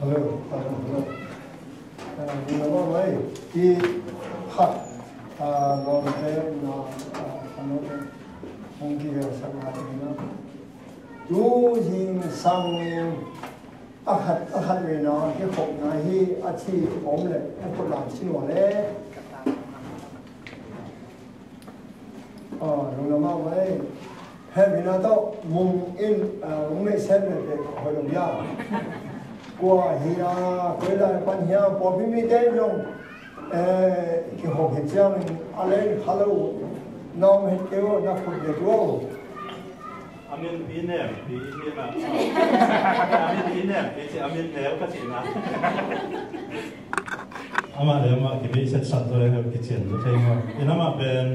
hello. Number one, he hot. Long day now. Another monkey or something. Do him some. Ahad we know. He hope na he achieve omelette. He put lunch in one. Number one. Hay mình nói mùng in mùng này xem để hồi đồng gia qua hi quay lại quan nhà bỏ phim đi đến trong cái hộp hiện trường anh hello nom hết kêu nó phụ được luôn Amin pinem pinem Amin pinem itu Amin leo kat sini ama leo mak kita set satu lagi kitchen tu saya mak ini nama pen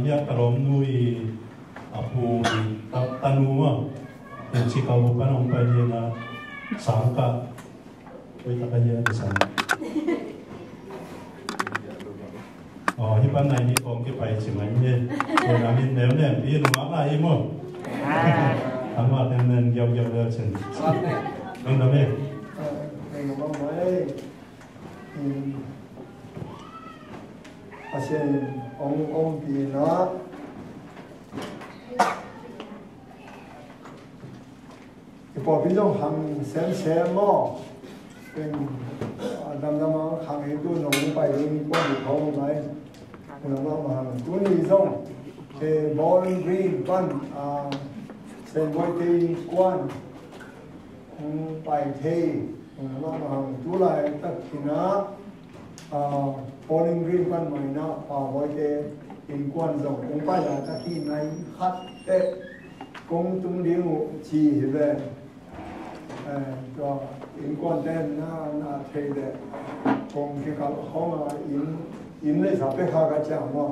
ya karom nui apu tanua yang si kau bukan orang dia na sangka kita kaji di sana. Oh, hipan này ni kong kita pergi cuma ni, orang ni leo ni pergi rumah lagi mo. Ama dengan jauh-jauh leo cen. Nampak ni? Nampak ni. Asyik ông bị nó cái bộ phim trong hàng xem mà cái năm hàng ấy tôi nó cũng phải qua được không này nó mà hàng tôi nghĩ trong cái ball green quan xem với cái quan phải thi nó mà hàng tôi lại tất cả nó bowling green quan mày nó với cái in quan rộng cũng phải là các khi này hát tệ cũng tung điệu chỉ về cho in quan tên nó thấy đấy cũng cái cái họ mà in lấy sao biết khác cái chẳng mà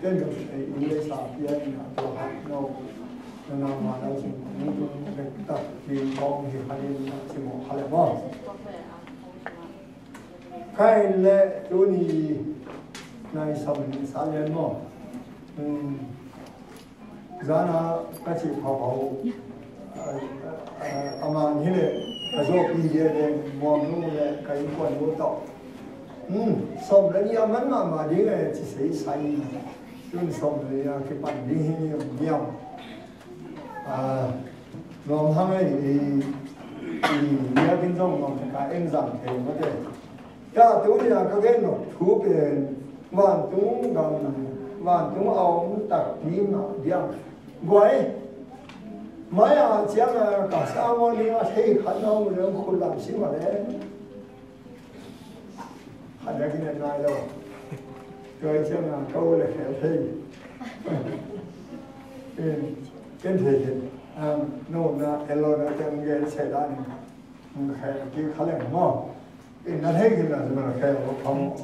cái điều này in lấy sao biết là cho hát đâu nên là mà đâu chỉ muốn cái tập thì con thì hay chỉ một hay là bao cái lệ chỗ này này sầm sáng lên mà giá nó cái chỉ phao ama như này cái số bây giờ này mòn luôn này cái quần vô tóc sầm lên như mà đi cái chỉ thấy say nhưng sầm lên cái bàn đi nhiều làm hàng này thì nhà bên trong làm cái em giảm thì có thể ya tôi là cái nó thu tiền vạn chúng gần vạn chúng ông tập đi mà điang quay mấy chẳng là cả sao mà đi mà thấy khăn ông nó không làm gì mà đấy hay là cái này đâu rồi chẳng là câu là khéo thấy cái gì nô na hello na chẳng nghe xảy ra này khéo cái khá là ngon nó thấy cái là khéo không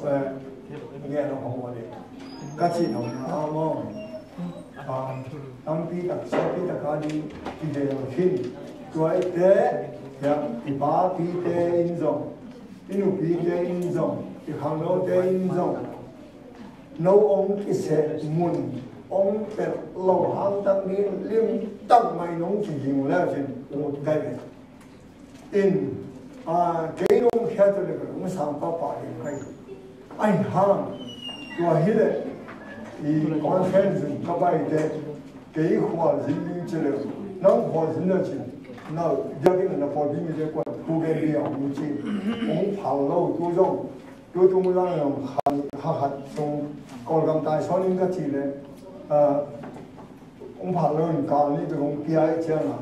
nghe nó không có gì các chị nó ngon tăng pi đặc số pi đặc cái đi thì đều khi tuổi thế ya thì ba pi thế in rộng inu pi thế in rộng thì hàng nô thế in rộng nấu ông cái sẽ muôn ông phải lâu hàng tăng đi liên tăng mày nông chỉ dùng là trên một cái này in cái nông khác cho nên cũng sang ba bảy cái anh hàng tuổi hết đấy thì con khen dùng các bài đấy cái khoa dính linh chơi được nông khoa dính là chuyện nào gia đình là phổ biến như thế quan thu cái điều như thế ông phao lâu tôi dùng tôi tung ra là hạt trong còn cầm tay so những cái gì đấy ông phao lâu càng đi từ ông kia ấy chứ mà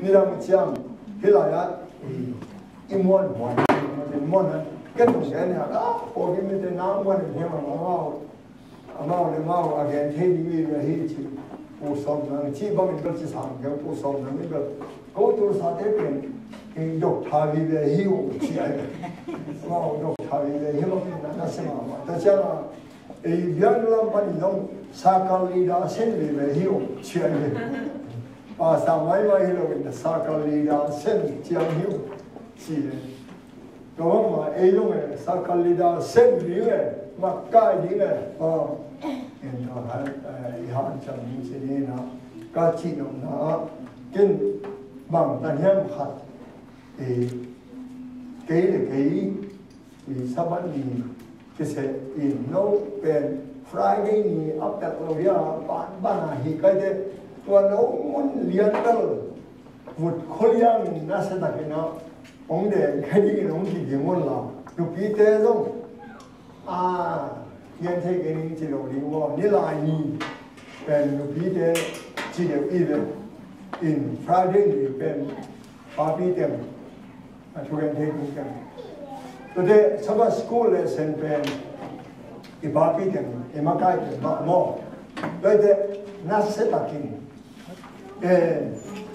như là một chiang cái này á im môn hoàn thành môn á cái đồng cái này đó phổ biến như thế nào quan thì mà mau để mau again thấy như vậy thì chỉ bổ sung năng chỉ bao nhiêu chỉ sang cái bổ sung năng cái cố tôi sao thế biển cái độc thải về hiệu chỉ ấy mau độc thải về hiệu nó sẽ mà tại sao là cái biến làm bao nhiêu sakali đã sinh về hiệu chỉ ấy sao mấy hiệu là sakali đã sinh chỉ hiệu chỉ đó mà ấy luôn này sakalida sen đi này mà cái đi này hiện đó hạn chẳng như thế này nó cái chi nó kinh bằng ta nhâm hạt thì cái là cái vì sao bạn đi cái sẽ in nấu bên Friday ni ấp đặt lâu ya bạn hi cái đấy tuần nấu muốn liên tới vượt khối yang nó sẽ đặt cái nó ông để cái gì nó chỉ dùng muốn là chụp cái thế thôi hiện thấy cái này chỉ đầu đi vào như là gì bên chụp cái thế chỉ được in Friday ni bên party tem chúng em thấy cũng cái today some school lesson bên cái party tem em cái tem mà rồi thế nó sẽ đặt cái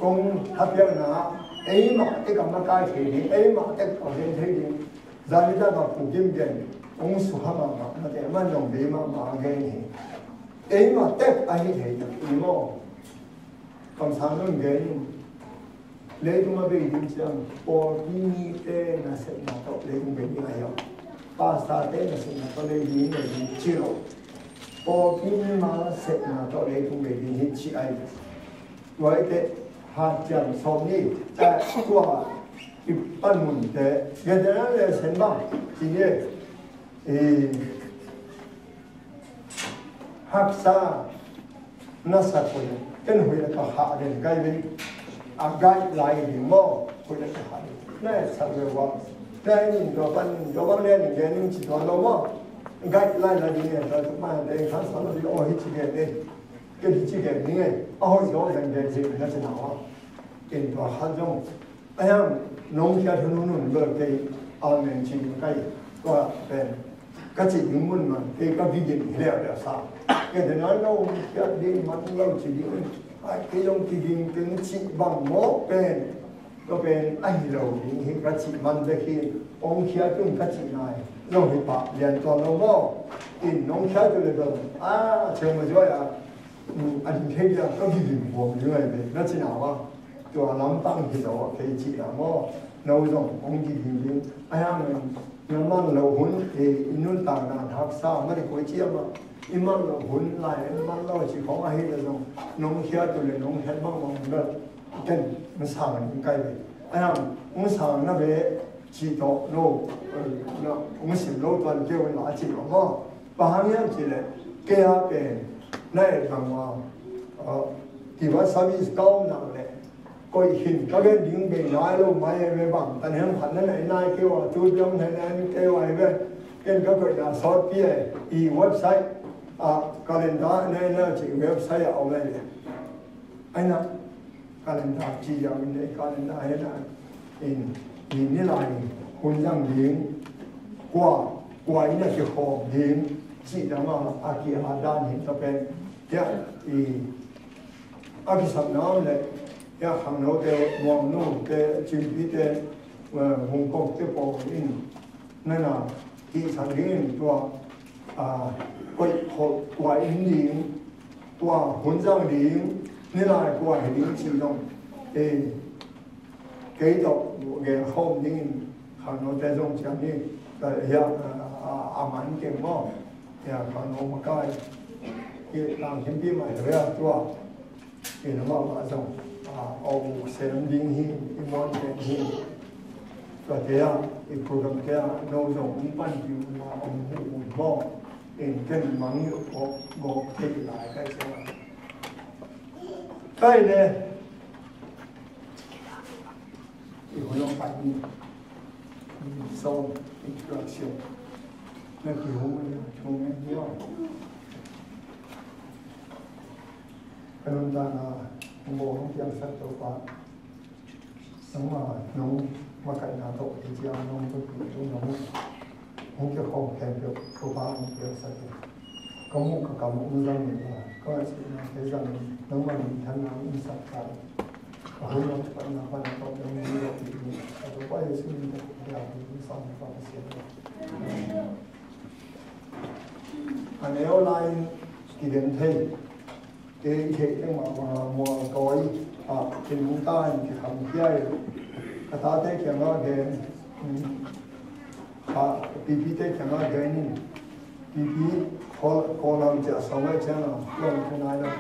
công học viên nào ấy mà cái cái thì ấy mà cái học viên thì gia đình ta có phụ kim cái ông số hàng mà để mà dùng để mà cái này ấy mà tết ai thì được mà còn sáng luôn cái lấy chúng ta bây giờ xem bỏ đi thế là sẽ là tốt lấy chúng mình như này không pasta thế là sẽ là tốt lấy gì này chiều bỏ đi mà sẽ là tốt lấy chúng mình như chị ấy vậy thế hạt chẳng xong đi tại qua cái ban môn thế cái đó là xem bao chỉ như học sa nó sát với cái hồi là có hạ đến cái gì gai lại thì mò hồi là có hạ này sát với vào đây nhìn đồ ban lên những cái những chỉ toàn đồ mò gai lại là gì này rồi chúng ta để khán giả nó đi ôi chỉ cái đây cái gì chỉ cái này ôi rồi rằng cái gì nó sẽ nào cái đó hàng giống anh em nông gia thôn nông bờ cái ao men chỉ cái qua bên cái gì cũng muốn mà cái cái gì liệu là sao cái thế nói nông gia đi mà lâu chỉ đi cái dòng cái gì cái chỉ bằng mốt bênก็เป็นไอ้เราเห็นกระชิมันจะคือองค์เขียจุ่มกระชินายน้องเห็นปะเรียนตอนน้องว่าอินน้องเขียจุ่มเลยตอนเชื่อมาช่วยอันนี้เทียบก็คือผมด้วยเลยกระชินาวะตัวน้ำตั้งที่เราเคยจีนว่าเราส่งองค์ที่ดีไอ้ยังน้ำมันเราหุ่นอินุนต่างกันทักษะไม่ได้คุยเชี่ยวว่าอิมันเราหุ่นลายมันเราชีของไอ้เราส่งน้องเขียจุ่มเลยน้องเห็นบ้างมองแบบกันมันสร้างกันใกล้เลยไอ้ยังมันสร้างนั่นเองจีโต้โลนะมันสิโลตัวเกี่ยวกับหลายจีว่าว่าบางอย่างจีเลยแก่เป็นนั่นทางว่าที่ว่าสามีเก่านั่นแหละก็เห็นก็เป็นดิ้งเป็นนายลูกไม่ไม่บังแต่เห็นผ่านนั่นไหนนายเกี่ยวกับจุดยมนั่นเกี่ยวกับเป็นก็เกิดจากซอฟต์แวร์อีเว็บไซต์calendar นั่นจีเว็บไซต์เอาไว้เลยไอ้นั่นcalendar จีอย่างนี้ calendar ให้ได้inนี่ลายคนยังเลี้ยงกว่านี่คือของเลี้ยงจีแต่ว่าอากีอาดานเห็นจะเป็นเนี่ยอากีสับน้ำเลยเนี่ยข้างโน้ตเตะมองโน้ตเตะจิมพีเตะฮงกงเตะปออินนั่นน่ะที่สังเกตตัวกว่าอินเลี้ยงตัวคนยังเลี้ยงนี่ลายกว่าเลี้ยงจีตรงcái đó cái hôm nay họ nói tới trong chuyện này là hiện ảnh cái mỏ hiện họ nói một cái làm những cái máy rồi đó cái nó mà trong ông xem điên hi cái món chuyện hi và cái program cái nó dùng những bản điều mà ông mỏ cái mảng có gộp cái lại cái này thì họ nói phải đi sâu introduction nên thì hôm nay nhớ cái hôm ta là bộ không chịu sát tổ quá sống mà nông mà cái nào tổ thì chỉ ăn nông tôi cũng nông không chịu không kèm được tổ quá không chịu sát có một cái cảm ơn rằng là có cái rằng nông mà mình thân nào cũng sát cả hôm nay chúng ta phải làm tốt những gì đó thì tôi quay về suy nghĩ của làm những sao mà phải xem anh nếu lại kỳ đến thêm cái hệ nhưng mà mùa cối thì chúng ta thì làm dây ta thấy cái nó cái PP te kanga gainin PP call làm chợ sống ở chợ nào luôn cái này là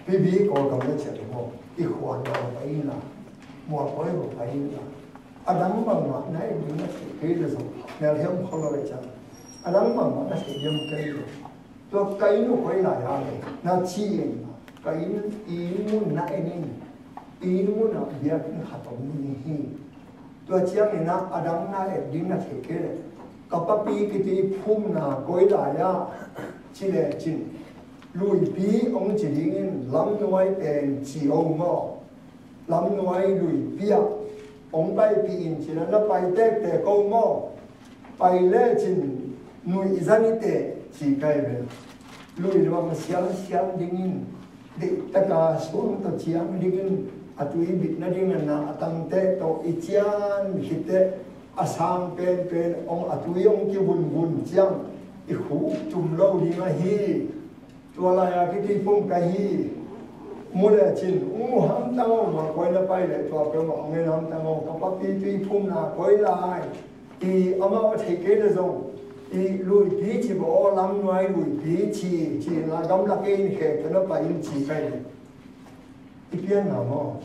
PP call cầm cái chợ đó ít khoản nào phải là mua khói một phải là Adam bằng mặt này mình nó sẽ cái là gì nếu hiểu không là chợ Adam bằng mặt nó sẽ dùng cái rồi tôi cái nó quay lại à nó chi cái ý muốn nãy nên ý muốn nào việc nó hạt tổng như tôi chiang này na Adam na em đi na thế cái này kapapi kiti phum na koi la ya chile chin lui pi ông chỉ in lam noi pen chi ông mo lam noi lui pia ông bay pi in chi na bay tek te ko mo bay le chin nui izani te chi kai be lui lo ma siang ding in de taka xuống ta chiang ding in atui bit na ding na atang te to ichian hite asang pen ông atui ông kia bun chiang i khu chum lâu đi mà hi tua lại cái tí phong cái hi mua để chín ham tăng mà quay lại bay lại tua cái mà ông ấy ham tăng ông các bác tí phong là quay lại thì ông ấy thấy cái đó rồi thì lùi tí chỉ bỏ lắm ngoài lùi tí chỉ là gắm là cái hệ cái nó bay chỉ cái này cái kia nào mà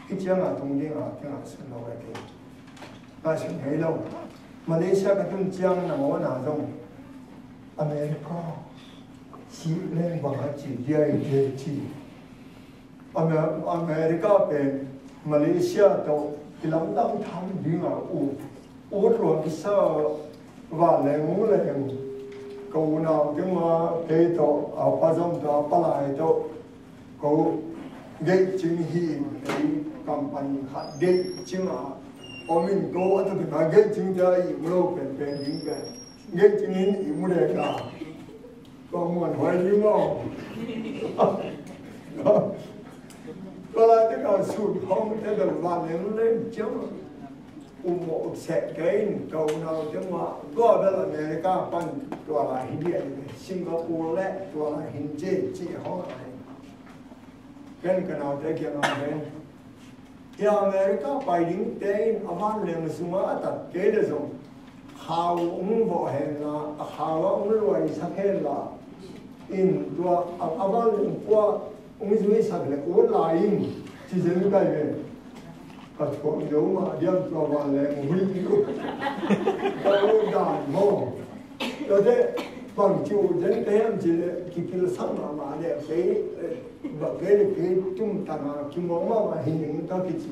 cái chiang là thông tin là cái là sinh lâu cái ta sinh hay lâu Malaysia cái trung chiang là món nào rồi America chỉ lên bằng chỉ dây chỉ America về Malaysia đâu thì lắm đang tham đi mà u luôn sao và lên câu nào chứ mà cái đó ở bao giờ đó bao lại đó câu gây chứng hiện cái company khác gây chứng mà ông mình câu ở chỗ đó gây chứng cho im lâu bền những cái gây chứng hiện im lâu cả còn muốn hỏi gì mà có là cái nào sụt không cái đầu vàng lên chứ một sẽ cái cầu nào chứ mà có đó là người ta banตัวlà hình địa Singapore lẽตัวlà hình chế chỉ họ cái nào thế kia nào thế thì America bài đính tên avan lên suma tất cái đó rồi hào ông vợ hẹn là hào ông nuôi sắc hẹn là in tua avan lên qua ông nuôi sắc là cuốn lại in chỉ dân cái gì các con dấu mà đem cho vào lên huy cứu đâu đàn mò rồi thế bằng chiều dân thế em chỉ kịp là sáng mà để cái chúng ta mà chúng mà hình những cái gì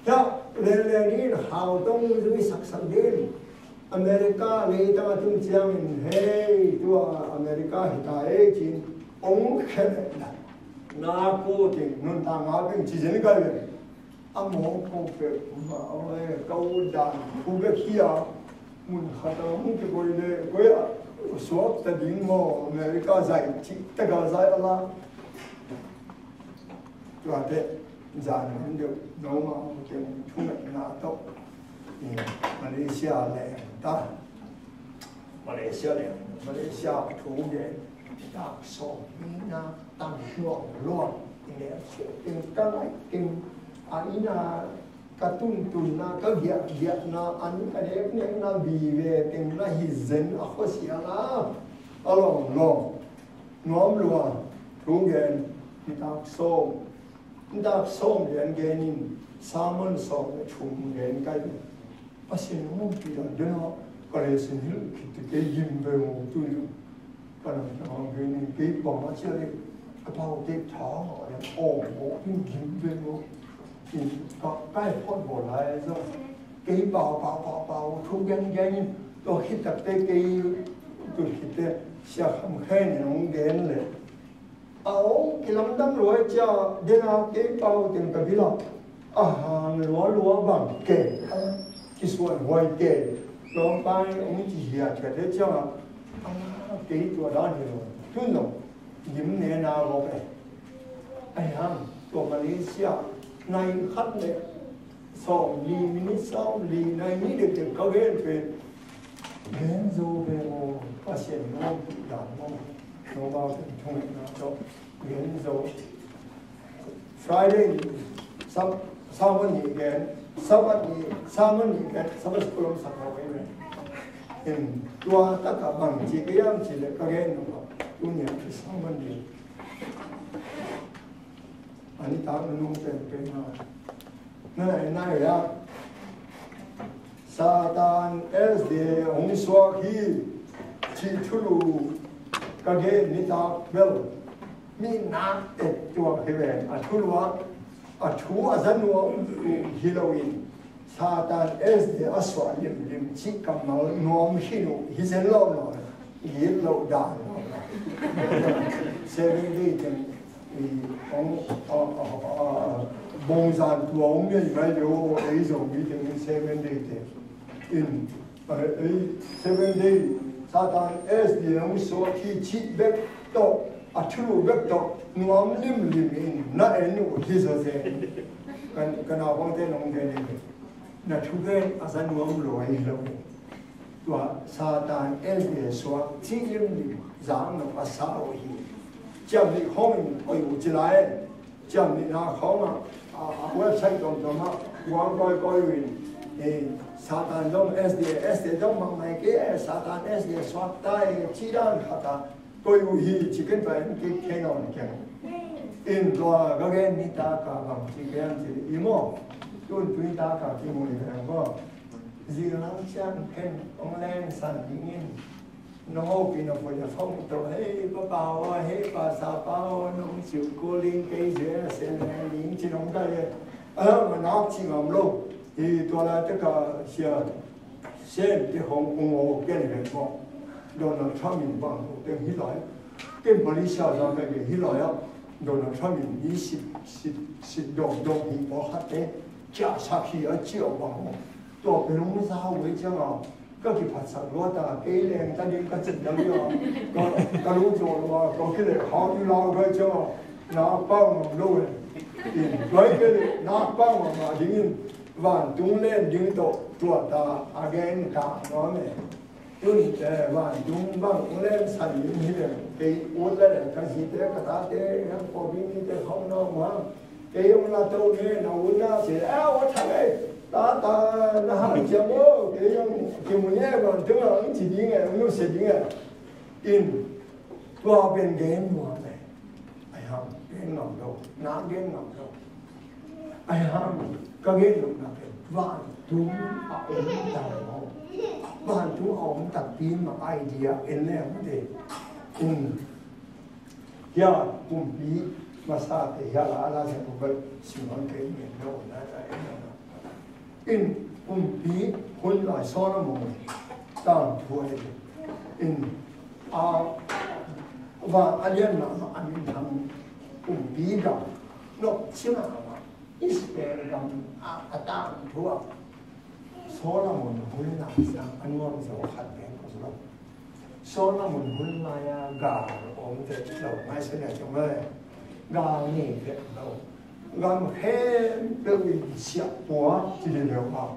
đó lên đi hào tông dưới sắc đến America lấy ta chúng chiang hey tua America hiện tại chỉ ông khen na cô thì nun ta ngã bên chỉ dân cái âm hồn cô về mà ông ấy câu đàn cô về kia muốn khát ông cái gọi là gọi số ta dính mò America dạy chỉ tất cả dạy là cho thế dàn không được đâu mà cái chúng mình là tốt Malaysia này ta Malaysia thủ về ta so na tăng hiệu luôn để tiếng cái tiếng anh na cái tuần na cái việc na anh cái đấy cái na vì về tiếng na hizen à khó xí à along nom luôn thủ về ta so về cái nín salmon so chung về cái bác sĩ nói bây giờ đó có lẽ sinh hiệu cái gì về một tuổi cái nào cái bỏ mà chơi cái bao cái tháo rồi một cái gì về một thì có cái phốt bỏ lại rồi cái bao thu gen tôi hít tập cái tôi hít sẽ không khen nó không genเลยcái lắm đâm rồi cho đến nào cái bao tiền cái gì đó lúa bằng kệ cái số hoài kệ rồi bay ông chỉ hiện cái đấy cho cáiตัวđó nhiều rồi tuân rồi những ngày nào có vậy ai hamตัวMalaysia này khát này sòng lì mini sòng lì này ní được từng có ghế về ghế dù về một phát hiện ngon đàn ngon nó bao từng thông nó cho ghế dù Friday sau sau cái nghỉ ghế samani kan sabas kolom sakawe tua taka bang cikayam cile kageng no punya samani ani tak nung tempena na ya Satan SDA ongsuaki citulu kage nita bel mi na tua hewen atulwa atu azanwa Halloween Satan SDA aswa lim chikamal nom hinu hizenlo no yellow dan 7 day bong san tuong ne mai yo ai zo mi ting 7 day in 7 day Satan SDA so ki chi bek to atulu bek to nuam lim in na enu hizo se kan abang te nong de ne na thuge asan nuam lo ai lo tua Satan SDA so chi lim zang no asa o hi cham ni hong oi u chi lai cham ni na khong website dong ma wang koi win Satan dong SDA dong mang mai ke Satan SDA swat tai chi dan khata koi u hi chicken pai ke khen on ke in doa ga gen ni ta ka bang chi ke an chi imo tun ta ka ki mo ni ko ji lang chang ken ong len san yin nó khi nó phải phong trào hey bà bảo hey bà sa bảo nó chịu cố linh cái gì sẽ là linh chỉ nông cái mà nó chỉ ngầm luôn thì tôi là tất cả xem cái hồng ủng cái này có Donald Trump mình bằng cái hí lợi cái Malaysia ra cái hí lợi á Donald Trump mình ý xịt đồng thì bỏ hết đấy trả sát khi ở chiều bằng tôi cái nó sao vậy chứ nàoก็คือผัดสังรวตาเกลียงตอนนี้ก็จิตยังอยู่ก็รู้โจรว่าก็คิดเลยเขาอยู่เราด้วยจ้าน้าป้องรู้เลยด้วยก็เลยน้าป้องมาดิ้งวันตุ้งเล่นดิ้งตัวตาอาเกนกาน้องเนี่ยตุ้งแต่วันตุ้งบ้างเล่นสั่นยิ่งเลยเกี่ยอุ้นเลยกันสิเตะกระตาเตะทั้งพอวิ่งเตะห้องน้องมาเกี่ยอุ้นละตัวนี้น้าอุ้นละเสียว่าทำไงta na hàng chấm ô cái cái muốn nhé còn tức là chỉ đi nghe nó sẽ đi nghe in qua bên game mà này ai ham game ngầm đâu ná game ngầm đâu ai ham cái game lúc nào cái vạn chúng ông tập nó vạn chúng ông tập pin mà idea in này không thể in ya cùng bí mà sao thì ya là sẽ một cái sự hoàn cái miền đâu là in bíคนหลายซ้อนมองต่างถ้วยinว่าอันนี้นะอันนี้ทำbíกันนกชิมะมาอิสเปรกันต่างทั่วซ้อนมองคนหลายสังอันว่ามันจะขัดแย้งกันสุดซ้อนมองคนหลายกาผมจะเราไม่ใช่เนี่ยจังเลยกานี่เป็นเราgam hem bewi siap tua jadi lewa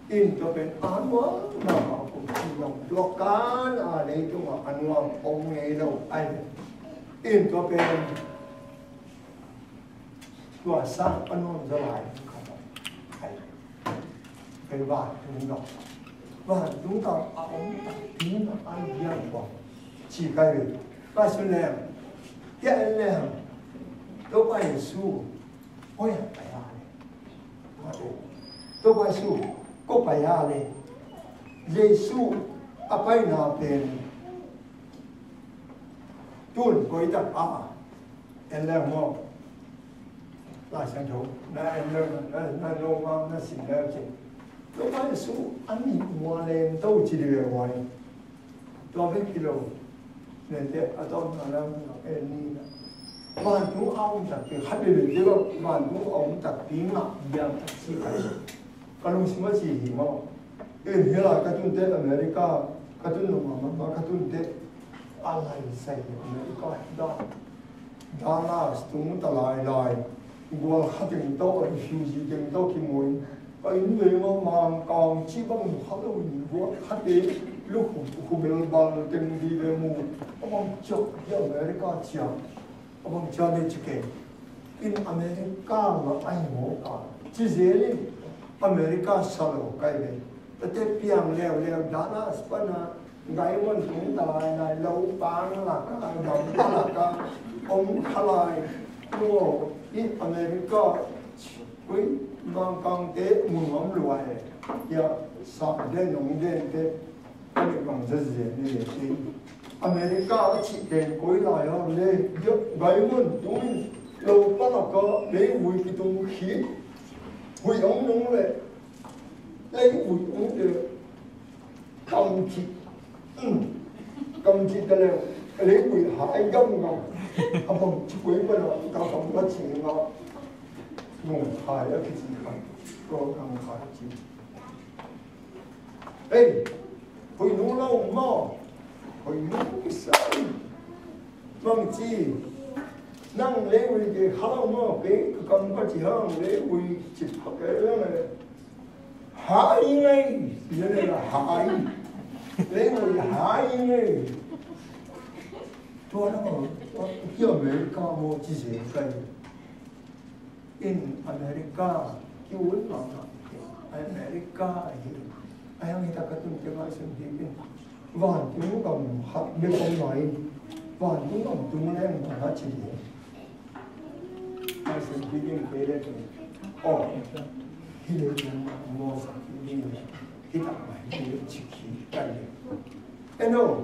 in to pen anwa na ko long lokan a le tu anwa ong nge lo ai in to pen tua sa anwa za lai ai pen ba tu no ba tu ta a ong ta tin an yan ko chi kai ba sun le ya le to ba yesu ôi phải à này, tôi quay su, có phải à này, Giêsu, apa yang napen, tuan kau itu enler mau, lah saya tahu, enler, lomang, sinler je, tôi quay su, ani mualem tahu ciri awal, tôi ambil kilo, nanti atau malam ni. Bantu ông tập cái khách đi được chứ bantu ông tập tiếng mà biang gì cái kalau semua sih mau ini lah katun teh Amerika katun nama katun teh alai saya Amerika dah lah setung talai gua hati tau refugee yang tau kimoi ini memang mang kang cibang halu gua hati lu hubel bal tinggi demu orang cok di Amerika ciam ông cho nên chỉ kể in America mà anh ngộ cả chỉ dễ đi America salo cái vềแต่เพียงแล้วด้านนั้นสปนะไงมันถึงตายในโลกบางหลักการดำหลักการองค์ทลายตัวอีอเมริกาวิบางกางเตะมุนมรวยอย่าสอบเด่นงเด่นเตะไม่บังจะเสียนี่สิอเมริกาชิเด่นกุยลายเลยเยอะไงมันตรงโลกบางหลักการเลยวิกิตรงขีวิองนงเลยlấy bụi uống được cầm thịt cái nào lấy bụi hải gông ngọc không bằng quý bên đó cao không có chuyện ngọc ngủ hải ở cái gì không có không phải chuyện ê bụi nung lâu mò bụi nung cái sao mong chi năng lấy bụi cái hao mò cái cầm có chỉ hao lấy bụi chỉ cái đó này hại ngay, cho nên là hại, lấy người hại ngay. Tôi nói khi America vô chia sẻ cái in America cái vốn mà America ai ông ta có từng cái sự kiện bên và chúng còn học bên trong nói và chúng còn chúng em mà nó chỉ ai sự kiện cái đấy khi đến mua sản phẩm khi tập bài khi chịu khí cái này em đâu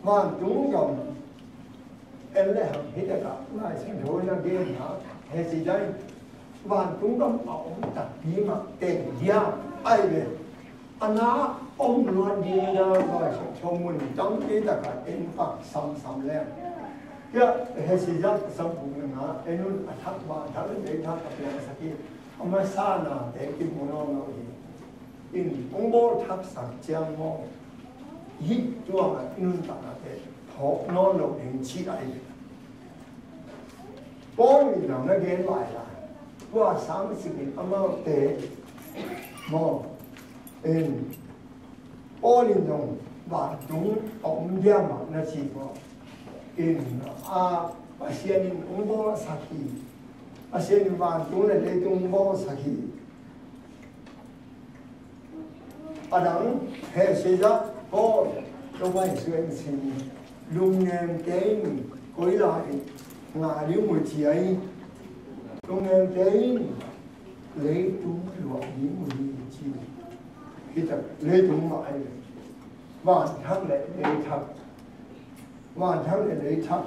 mà chúng còn em lại học hết tất cả lại xem thôi là game hả hay gì đây và chúng còn bảo tập bí mật tiền gia ai về anh á ông luôn đi ra rồi cho mình trong cái tất cả em phát sắm lên cái hay gì đó sắm cũng là em luôn thắc vào thắc để thắc tập lên sao ông sa na để cái món nó in ông bố thắp sáng trang mò hít cho mà in ta để thọ nó lộ hình chi lại bố mình làm nó ghé lại là qua sáng sự kiện ông để mò in bố mình dùng và chúng ông gia mà nó chỉ có in và xem ông bố sa khi asen van tu le le tung bo sakhi adang he seja bo to vai suen sin lung nem tein koi lai nga liu mu chi ai lung nem tein le tung lo ni mu ni chi hita le tung ma ai van thang le thak van thang le thak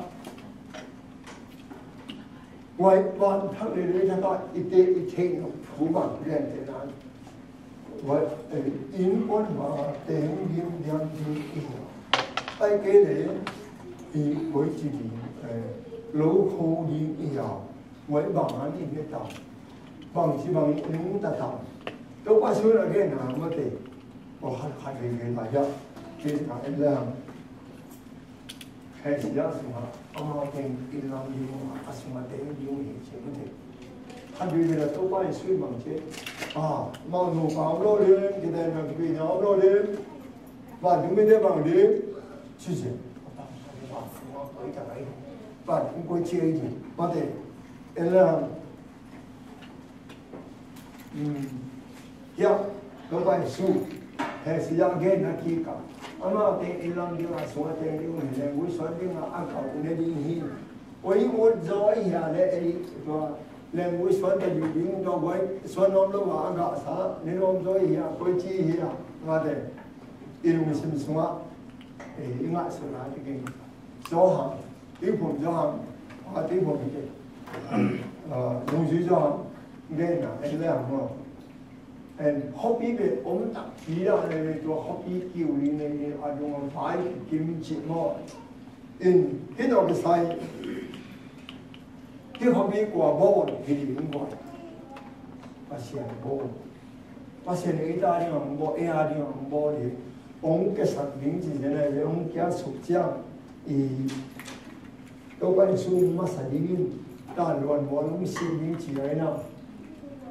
vậy bạn thằng này lấy ra đó ít nó phù bằng lên thế nào vậy in con mà tiền hiếm nhân hiếm ai cái đấy thì với chỉ lỗ khô hiếm nhiều vậy bằng anh in cái tàu bằng chỉ bằng những ta tàu đâu có số là cái nào mà tiền có hai cái này đó cái nào em làm hay gì đó mà ông tiền in làm gì mà asma tiền nhiều gì chứ không thể anh bây giờ tôi phải suy bằng chứ mà nụ vào lo lên cái này là cái nào lo lên và chúng mình để bằng đi chứ gì và cũng có chơi gì có thể là ya tôi phải suy hay gì đó cái nào kia cả ama te ilang dia so te dia le ngui so dia a ka ne di hi oi mo zoi ya le eri to le ngui so te di ding do wai so no lo wa ga sa ne no zoi ya ko chi hi ya ma de ilu mi sim suma inga so na ti ke so ha ti phom so ha ti phom ke lu ji so ne na le la mo and hobby về ống tập khí đó này cho hobby kiểu này ở trong phải kiếm chỉ mò in cái nào cái sai cái hobby của bố thì cũng gọi và xem bố và xem người ta đi làm bố đi làm bố thì ông cái sản phẩm gì thế này ông kia sụp trang thì đâu có số mà sản phẩm ta luôn ông xin những chỉ ấy nào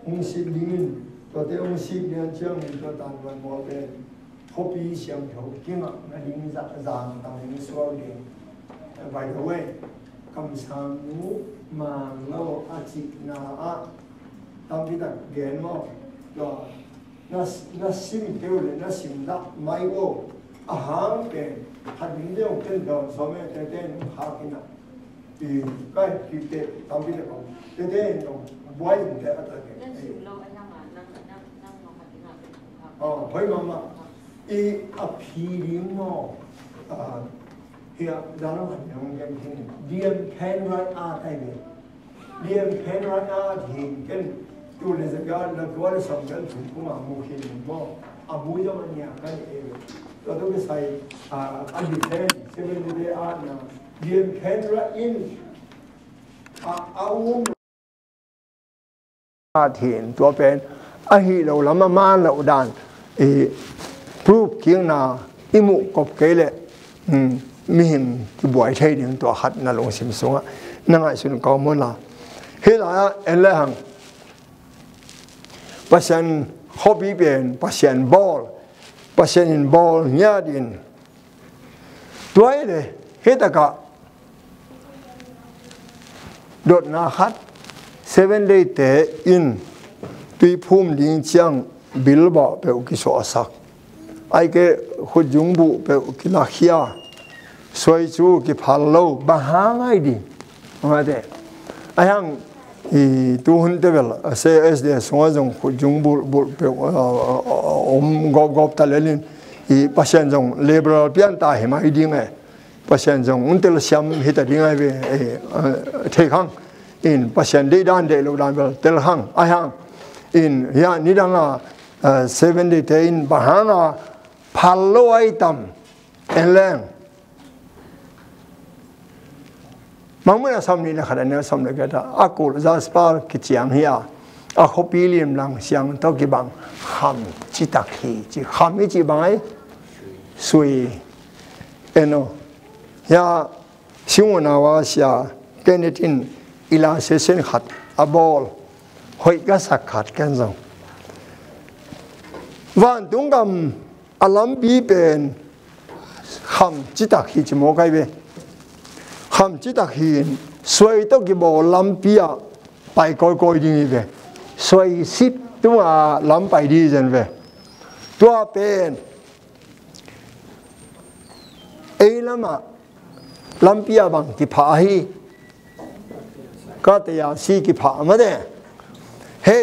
ông xin những tôi thấy ông xin liên chương thì tôi tàn vận một bên hobby xem thấu kinh ngạc là đi ra giang tao đi xóa đi vài đầu ấy cầm sang ngũ mà lâu chị na tao đi đặt ghé mò đó nó sim tiêu lên nó sim lắc máy ô hàng cái hạt bình thường trên đó so với trên hàng cái nào thì cái tệ tao biết được không trên nó quay một cái ở đây phải mà ý phi điểm nó hiện đó là hành động em thấy điểm pen right art này điểm pen right art thì cái tu lên cái là cái là xong cái chúng cũng mua hình mà mua cho anh nhà cái này rồi tôi cái sai anh đi pen seven day art nào điểm pen right in thìตัวเป็นเราละมาเราด่านรูปเคียงนาอิมุกบเกลมีหิมบ่อยใช่เดียงตัวหัดนาลงสิมสงนั่งไอ้สุนกอมุนละเฮลาเอลหังปัศยันฮอบบี้เป็นปัศยันบอลปัศยันบอลเนียดินตัวเอเลยเฮตกะโดดนาฮัด7 day เตอินตุยพุ่มลิงจังบิลบะเปอุกิโสสักไอ้เกขุดยุงบุเปอุกิลาขียสวยจูกิพัลโลบะหางไอ้ดิมาเดไอ้ยังตัวหุ่นเตเบลSDA สงฆ์ขุดยุงบุเปกอบตะเลลินปัศยันจงเลเบอร์เปียนตาเหมาไอ้ดิงไงปัศยันจงอุนเตลเซียมฮิตาดิงไงเบเทคังอินปัศยันได้ด้านเดลูด้านเบลเตลหังไอ้ยังอินยานี่ดัง7 day เตอินบะหางพัลโลไอตัมเอ็นแรงมังไม่น่าสำนีนะขนาดนี้สำนีก็ได้อากูจะสปาร์กิจยังเฮียอาขบีลิมลังเสียงตะกี้บังคำจิตตะคีจิคำไม่จีบังไอ้สวยเอ็นโอยาชิวนาว่าเสียเกเนตินอิลาเซเซนขัดอาบอลหอยก็สักขัดกันจังวันตุงกำอาลัมบีเป็นคำจิตตะคีจิโมไกเบคำจิตตะคีสวยต้องกี่บ่ลัมปีอะไปก้อยดีเบสวยสิบตัวลัมไปดีจังเบตัวเป็นละมาลัมปีอะบังที่ผาฮีก็แต่ยาซีกี่ผามาเด้เฮ้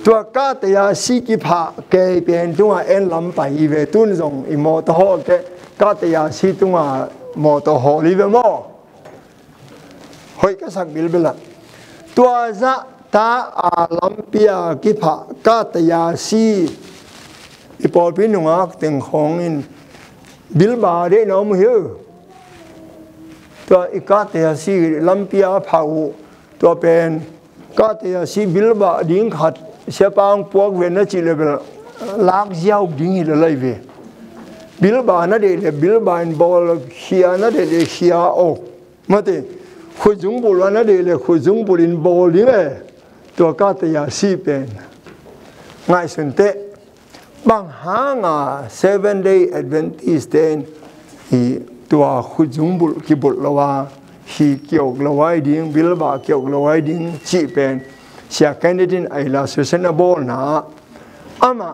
ตัวก็แต่ยาซีกิพะเกยเป็นตัวเอ็นลำไปเวตุนส่งอิมอตโฮเกก็แต่ยาซีตัวมอตโฮลิเวมอหอยก็สักบิลเบละตัวจะตาอาลัมปียกิพะก็แต่ยาซีอีปอพินุงักเต็งของอินบิลบาเรน้อมเหือตัวอีกก็แต่ยาซีลัมปียพาวตัวเป็นก็แต่ยาซีบิลบาดิ้งขัดเสียปังพวกเวนจิเลเบลลากยาวดิ้งหิเลยเวบิลบานั่นเองบิลบาอินบอลเขียนั่นเองเขียโอมาเตขุดจุงบุลนั่นเองขุดจุงบุลินบอลนี่แหละตัวก็แต่ยาซีเป็นง่ายสุดเตะบางหาง7 day Adventist เดนตัวขุดจุงบุลกิบุลละว่าฮีเกี่ยวละไว้ดิ้งบิลบาเกี่ยวละไว้ดิ้งจีเป็นเสียแค่นี้ดินไอลาสุเซนบอลนะอามา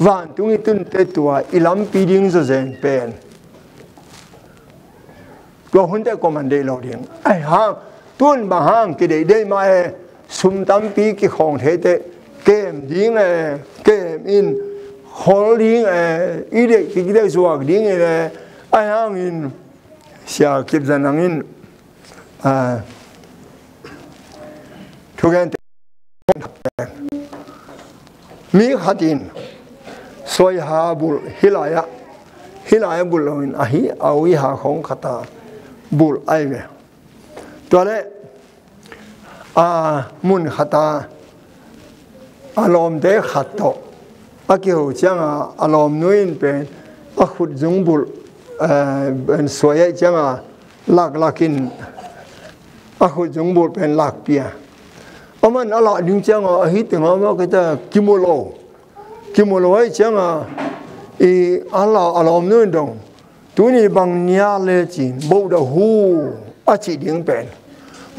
วันตรงนี้ตุนเตตัวอิลัมปีดิ้งจะเซนเป็นตัวหุ่นเตก็มันได้เราดิ้งไอหางตุนบางหางกิได้มาสุมตั้มปีกิของเทเตเกมดิ้งเกมอินฮอลดิ้งอีเด็กกิได้สวกดิ้งไอหางอินเสียเก็บจะนั่งอินทุกอย่างมีขัดินสวยหาบุลฮิลายบุลลอยอาฮีเอาวิหาของขัตาบุลไอเวตัวเล่มุนขัตาอารมณ์เด็กขัดโตอาเกี่ยวจังอารมณ์นู้นเป็นอาขุดจุงบุลเป็นสวยจังลักกินอาขุดจุงบุลเป็นลักเปียอามันอะไรดึงจังฮิตถึงว่าก็จะกิโมโลไอ้จังอะไรนู่นตรงตัวนี้บางเนี้ยเลยจีนบูดาหูอาชีดิ้งเป็น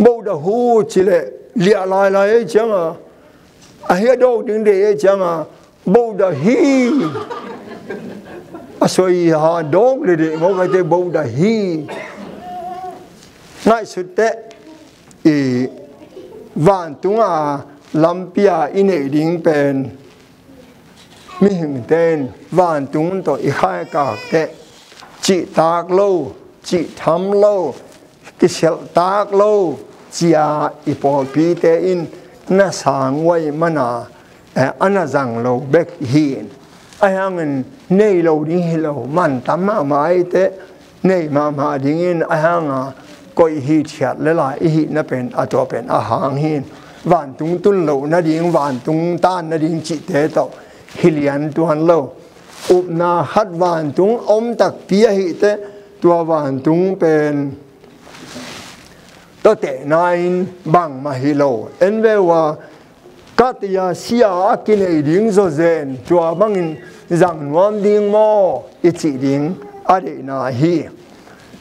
บูดาหูจีเลยเลี้ยลายจัง ai đâu đứng để chẳng à bầu đã hi soi ha dog để một cái thế bầu đã hi ngay suốt thế vạn tung làm bia in đình pen mi hình tên vạn tung tội khai cả thế chỉ tác lâu chỉ thăm lâu cái sẹo tác lâu chỉ ipo pi te in na sang way mana ana zang lâu bek hiền ai hang nei lâu đi lâu man tam ma ai te nei ma ding in ai hang coi hi chặt lại hi na pen to pen hang hin vạn tung tun lâu na ding vạn tung tan na ding chỉ te to hilian tuan lâu na hát vạn tung tắc pia hi te tua vạn tung pen to te nine bang ma hi lo en ve wa katia sia akin ding zo zen tua bangin zang nuam ding mo ichi ding ade na hi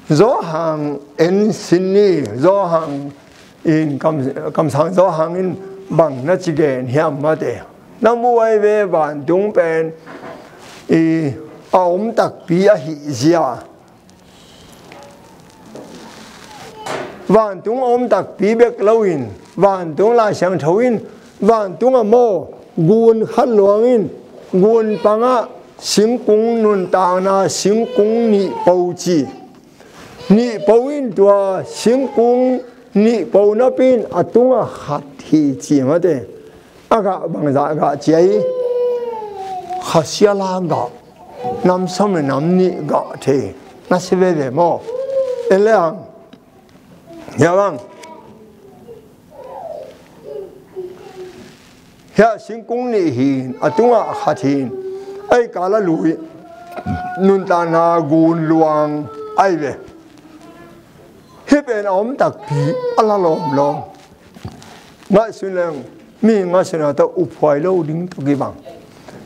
zo hang en sinni zo hang in kam sang zo hang in bang na chi gen hiam ma de nam bu ai ve vạn tung pen tắc pia hi zia vạn tung tắc pi bek lawin vạn tung la sang thawin vạn tung mo gun khat luang in gun panga singkung nun ta na singkung ni pau chi ni pauin tua singkung ni pau na pin atunga khat hi chi ma de aga bang za ga chei khasia la ga nam som nam ni ga the na se ve mo ele ya bang ya singkung ni hin atunga khatin ai kala lui nun ta na gun luang ai ve hi ben tắc pi ala lom lom ngai sun leng mi ngai sun ta upoi lo ding to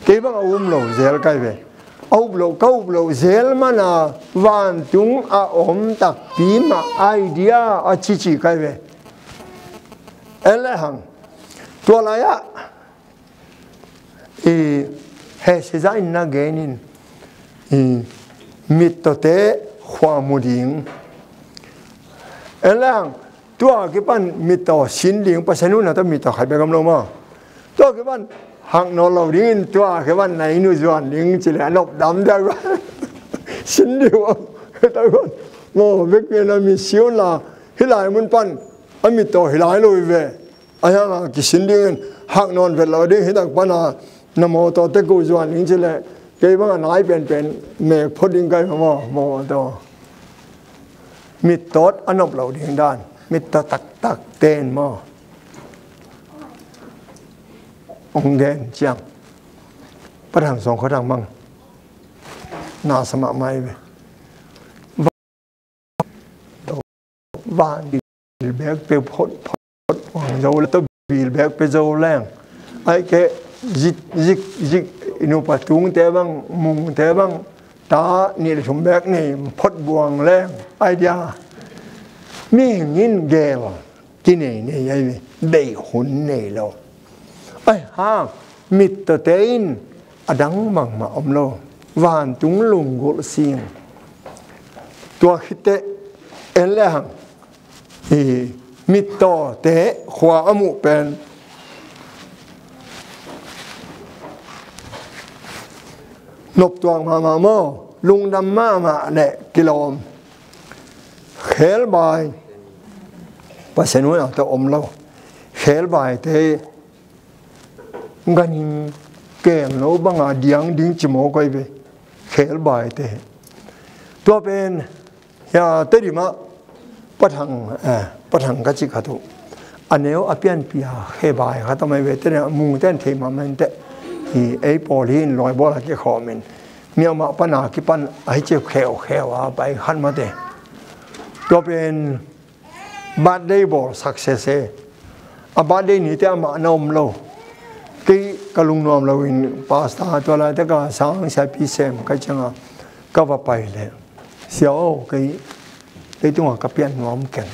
ki bang lo zel kai ve câu lo zel mana van tung tắc pi ma idea chi kai ve ele hang tua la ya he se za in na genin mit to te khwa muding ele hang tua cái pan mit to sin ding pa sanu na to mit to khai be gam lo ma tua cái pan hang no lo ding tua cái pan này nu zuan ding chỉ là nộp đam da sin điều ta con mo việc na mi siêu là hi lai mun pan mit to hi lai lo ve ai hang cái sin ding hang non ve lo ding hi tak pan nam mô to te ku zuan ding chỉ là cái bang nai pen me phot ding kai mo to mit tot anop lo ding dan mit to tak ten mo ông đen chăng bắt hàng song khó đằng măng na sama mai về và đi béc pe phốt hoàng dâu là tôi bị béc pe dâu leng ai cái dịch inu patung te bang mung te bang ta ni le chum béc ni phốt buang leng ai dia mi ngin gel cái này ai đầy hun này lo ai ha mit to tein adang mang ma lo van tung lung gol sing tua khite ele hang mit to te khwa amu pen nộp tuang ma mo lung dam ma ne kilom khel bai pasenu na to lo khel bai te ganin kem lo banga diang ding chimo koi be khel bai te to pen ya te di ma patang ka chi khatu aneo apian pia he bai ha ta mai ve te mung ten the ma men te hi ei polin loi bola ke khomen mia ma pana ki pan ai che kheo bai han ma te to pen bad day bol success e a bad day ni te ma nom lo cái kalung nom lo in pasta to la te ka sang sa pi sem ka changa ka va pai le xiao cái tung ka pian nom ken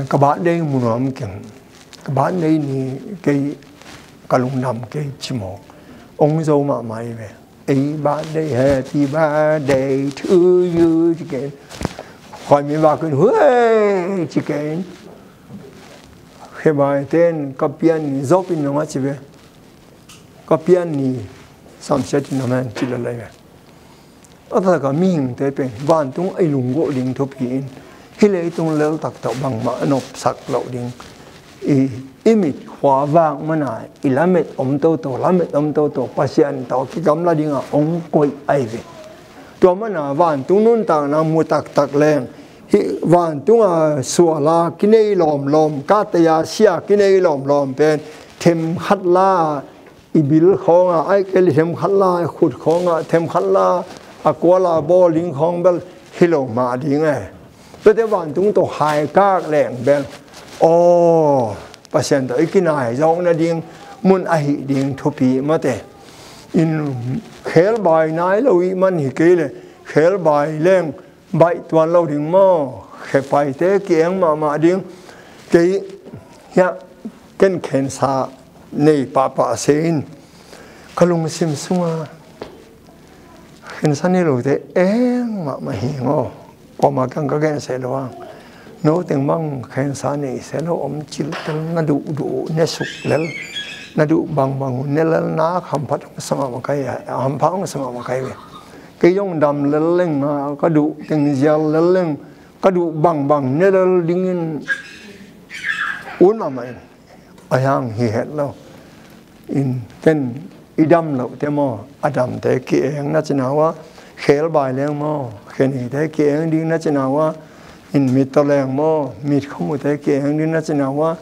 ka ba de mu nom ken bạn đây ni cái lùng nằm cái chim mọc ông dâu mà mày về ấy bạn đây happy birthday to you chỉ cái hỏi mình vào cái huế chỉ cái bài tên kapian zopin nó mà chỉ về kapian ni samset nó mà chỉ là lấy về ở đó cả mình thế bên van tung ai lùng gỗ đình thục in khi lấy tung lỡ tạc tạo bằng mã nộp sạc lậu đình image hóa vàng mà này ilamet lamet tô pasien tao cái gam là đình ông coi ai về tua mà na van tung nun tang na mua tạc leng van tung sủa la cái này lom cá tây sia cái này lom bên thêm khát la ibil khong ai cái thêm khát la khut khong thêm khát la qua la bò lính khong bel hello mà đi nghe bây giờ bạn chúng tôi hai các lẻng bên pasien tới cái này giống là điên muốn ai điên thu phí mà thế in khéo bài này lâu ý mình thì cái này khéo bài lên bài toàn lâu điên mà khéo bài thế cái mà điên cái cái khen sa này papa xin kalau musim semua Kensan itu teh mak mahingo, pemagang kagen seloang. No tengmang kensan ini selo cil nadu nesuk lel, nadu bang nelel nak hampat sama makai, hampang sama makai. Kayong dam leleng kadu tengjal leleng kadu bang nelel dingin mamai. Ayang hihet lo in ten idam lo temo adam te ki eng na chinawa khel bai leng mo kheni te ki eng ding na chinawa in mit to leng mo mit khomu te ki eng ding na chinawa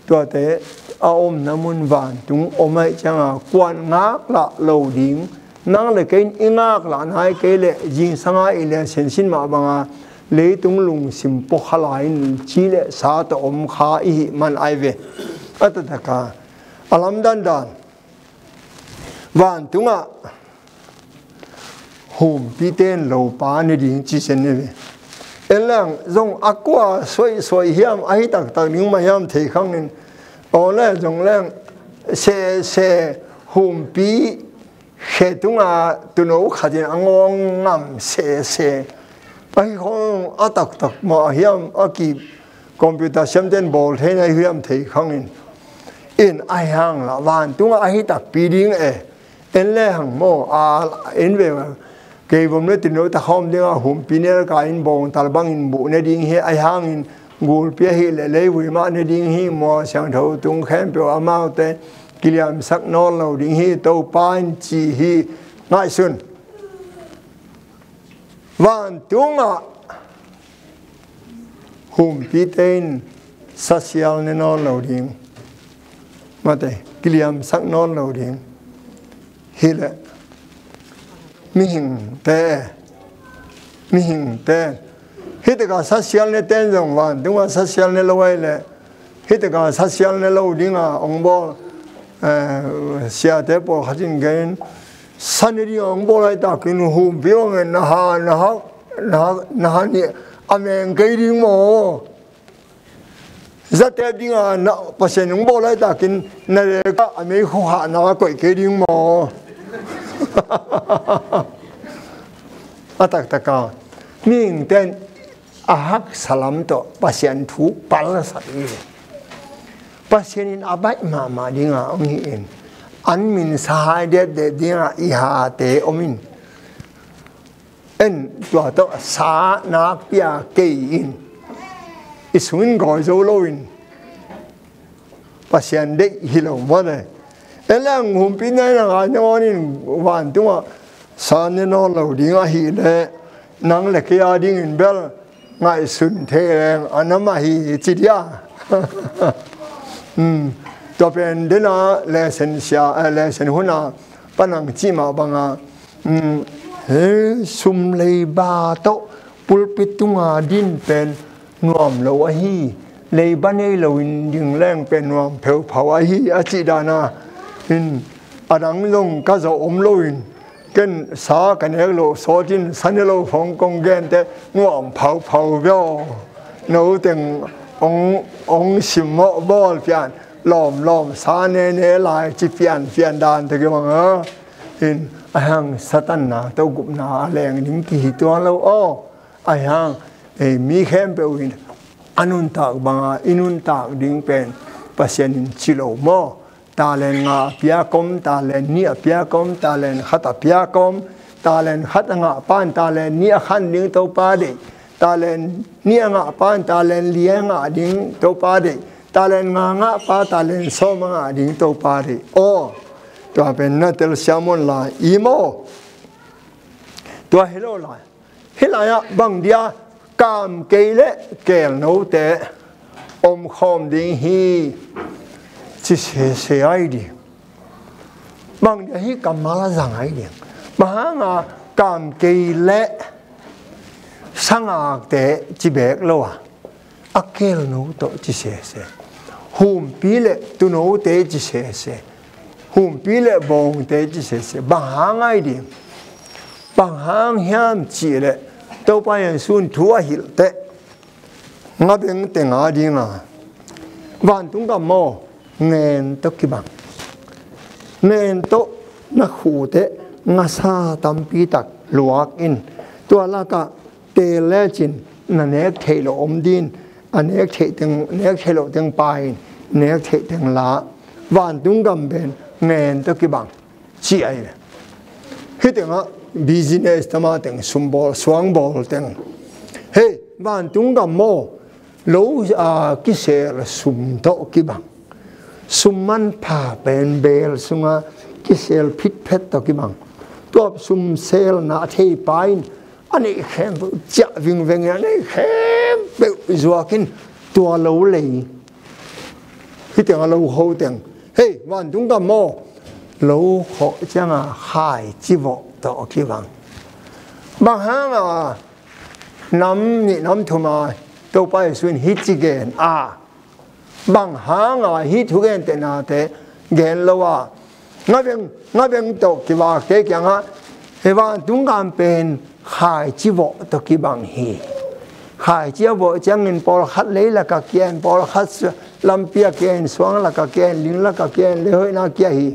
to te aom namun van tung omai changa kwan ngak la lo ding nang le kein ingak la nai ke le jing sanga ile sensin ma banga le tung lung sim po khalain chi le sa to om kha I man ai ve atataka alam dan van tung hùm pi tên lầu pa này đi chỉ xem này em lang dùng aqua soi hiam ai tắc những mà hiam thấy không nên ở đây dùng lang xe hùm pi xe tung tụi nó khát đến ngon ngắm xe ai không tắc mà hiam kì computer xem tên ball thế này hiam thấy không nên in ai hang là van tung ai tắc pi điên en le hang mo en ve ke bom ne tin no ta khom ding hum pinel ka in bong tal bang in bu ne ding he ai hang in gul pia hi le wi ma ne ding hi mo sang tho tung khem pyo amao te kiliam sak no lo ding hi to pain chi hi ngai sun van tung hum pi ten social ne no lo ding ma te kiliam sak no lo ding hi le mi hình te hi te ka social ne ten jong wan tung social ne lo wai le hi te ka social ne lo ding ong bo sia te po khajin gain sanri ong bo lai ta kin hu biong na ha ni amen gai ding mo za te ding na pasen ong bo lai ta kin na le ka ame khu ha na ko gai ding mo atak taka ming ten ahak salam to pasien thu pal sari pasien in abai mama dinga ongi in an min sahai de dinga iha te omin en to sa na pia ke in isun goi zo lo in pasien de hilo mo de elang hum pinai na ngonin wan tua san no lo ding hi le nang le kia ding in bel ngai sun the anama hi chi dia to pen de na lesson sia lesson huna panang chi ma banga he sum le ba to pulpit tunga din pen nuam lo hi le banei lo in ding leng pen nuam pheu phau hi a chi dana in adang long ka zo om loin ken sa kan he lo so tin san lo phong kong gen te nuam phau phau byo no teng ông sim mộ bol phiền lom sa nè lại chỉ phiền đàn thì cái bằng in hang satan na tàu cụm na leng những kỳ tua lâu hang mi khem pewin anun tak banga inun tak ding pen pasien chilo mo talen nga pia kom talen ni pia kom talen khata pia kom talen khata nga pan talen ni khan ding to pa de talen ni nga pan talen lia nga ding to pa de talen nga pa talen so nga ding to pa de to pen na tel samon la imo to hello la helaya bang dia cam cây lệ kèl nấu té khom đi hi chỉ xe ai đi bằng để hi cầm má là rằng ai đi mà ngà cam cây lệ sang té chỉ bẹt lâu kèl nấu tổ chỉ xe hùm pi lệ tu nấu té chỉ xe hùm pi lệ bông té chỉ xe bằng ai đi bằng hàng hiam chỉ lệ đâu bao nhiêu xuân thua hiểu tệ ngã bên tiếng ngã đi ngà vạn tung cả mò nên tôi kí bằng nên tôi nó khổ tệ ngã sa tâm pi tắc luộc in tôi là cả tê lệ chín là nét thể lộ ôm din nét thể lộ tiếng bài nét thể tiếng lá vạn tung cả bên nên tôi kí bằng chỉ ấy hết tiếng ngã business tama teng sumbol swang bol teng hey ban tung gam mo lo ki ser sum to ki bang summan pha pen bel sunga ki sel phit phet to ki bang to sum sel na thei pain ani khem cha ving veng ani khem be zuakin to lo le hi teng lo ho teng hey ban tung gam mo lo ho changa hai chi vo to ki bang hang nam thu mai to pai suin hit chi gen bang hang hit thu gen te na te gen lo nga beng to ki wa te kyang he wa tung gam pen khai chi vo to ki bang hi khai chi vo chang in por khat le la ka kien por khat lam pia kien swang la ka kien ling la ka kien le hoi na kia hi